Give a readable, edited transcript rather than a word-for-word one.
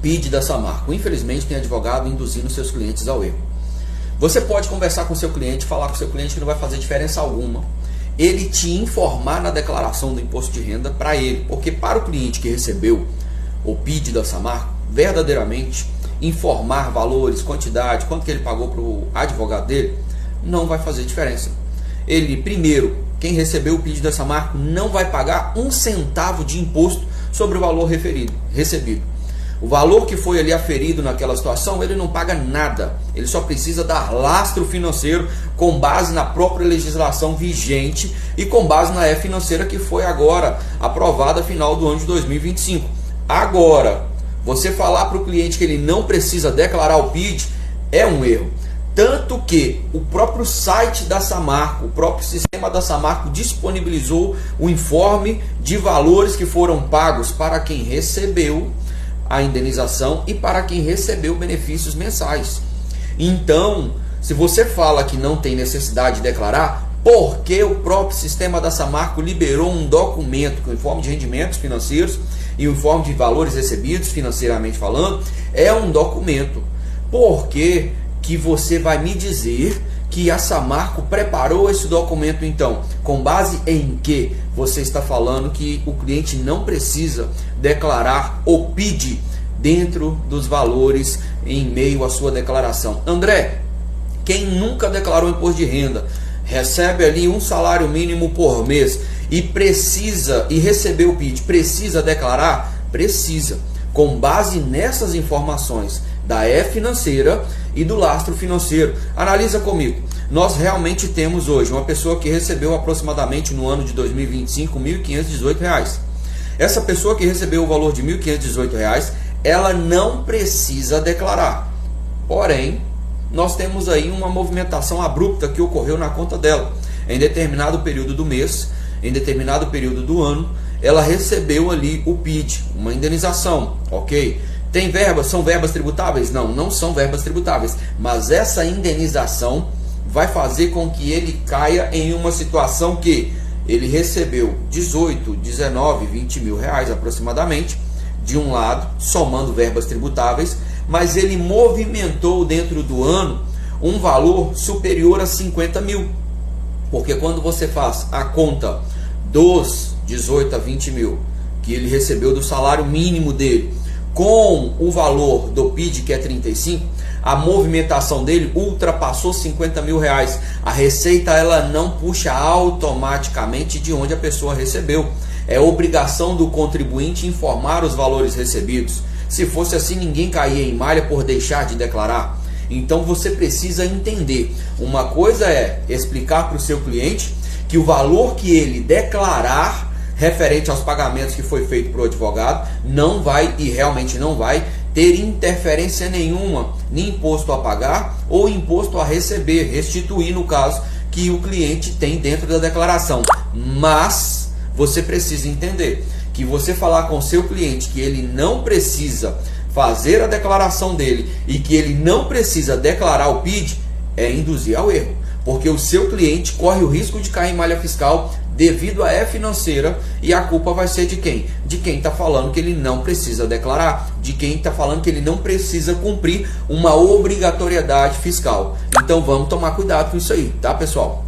PID da Samarco. Infelizmente tem advogado induzindo seus clientes ao erro. Você pode conversar com seu cliente, falar com seu cliente que não vai fazer diferença alguma ele te informar na declaração do imposto de renda para ele, porque para o cliente que recebeu o PID da Samarco, verdadeiramente informar valores, quantidade, quanto que ele pagou para o advogado dele, não vai fazer diferença. Ele, primeiro, quem recebeu o PID da Samarco não vai pagar um centavo de imposto sobre o valor recebido. O valor que foi ali aferido naquela situação, ele não paga nada. Ele só precisa dar lastro financeiro com base na própria legislação vigente e com base na E-Financeira que foi agora aprovada final do ano de 2025. Agora, você falar para o cliente que ele não precisa declarar o PID é um erro. Tanto que o próprio site da Samarco, o próprio sistema da Samarco disponibilizou o informe de valores que foram pagos para quem recebeu a indenização e para quem recebeu benefícios mensais. Então, se você fala que não tem necessidade de declarar, porque o próprio sistema da Samarco liberou um documento com o informe de rendimentos financeiros e o informe de valores recebidos, financeiramente falando, é um documento. Por que você vai me dizer que a Samarco preparou esse documento então? Com base em que você está falando que o cliente não precisa declarar o PID dentro dos valores em meio à sua declaração? André, quem nunca declarou imposto de renda, recebe ali um salário mínimo por mês e recebeu o PID, precisa declarar? Precisa. Com base nessas informações da E-Financeira e do lastro financeiro. Analisa comigo. Nós realmente temos hoje uma pessoa que recebeu aproximadamente no ano de 2025 R$ 1.518. Essa pessoa que recebeu o valor de R$ 1.518, ela não precisa declarar. Porém, nós temos aí uma movimentação abrupta que ocorreu na conta dela. Em determinado período do mês, em determinado período do ano, ela recebeu ali o PID, uma indenização, ok? Tem verbas? São verbas tributáveis? Não, não são verbas tributáveis. Mas essa indenização vai fazer com que ele caia em uma situação que ele recebeu 18, 19, 20 mil reais aproximadamente, de um lado, somando verbas tributáveis, mas ele movimentou dentro do ano um valor superior a 50 mil. Porque quando você faz a conta dos 18 a 20 mil que ele recebeu do salário mínimo dele, com o valor do PID, que é 35, a movimentação dele ultrapassou 50 mil reais. A receita ela não puxa automaticamente de onde a pessoa recebeu. É obrigação do contribuinte informar os valores recebidos. Se fosse assim, ninguém caía em malha por deixar de declarar. Então você precisa entender. Uma coisa é explicar para o seu cliente que o valor que ele declarar referente aos pagamentos que foi feito para o advogado não vai, e realmente não vai, ter interferência nenhuma, nem imposto a pagar ou imposto a receber, restituir no caso que o cliente tem dentro da declaração. Mas você precisa entender que você falar com o seu cliente que ele não precisa fazer a declaração dele e que ele não precisa declarar o PID é induzir ao erro, porque o seu cliente corre o risco de cair em malha fiscal devido à E-Financeira, e a culpa vai ser de quem? De quem está falando que ele não precisa declarar, de quem está falando que ele não precisa cumprir uma obrigatoriedade fiscal. Então vamos tomar cuidado com isso aí, tá, pessoal?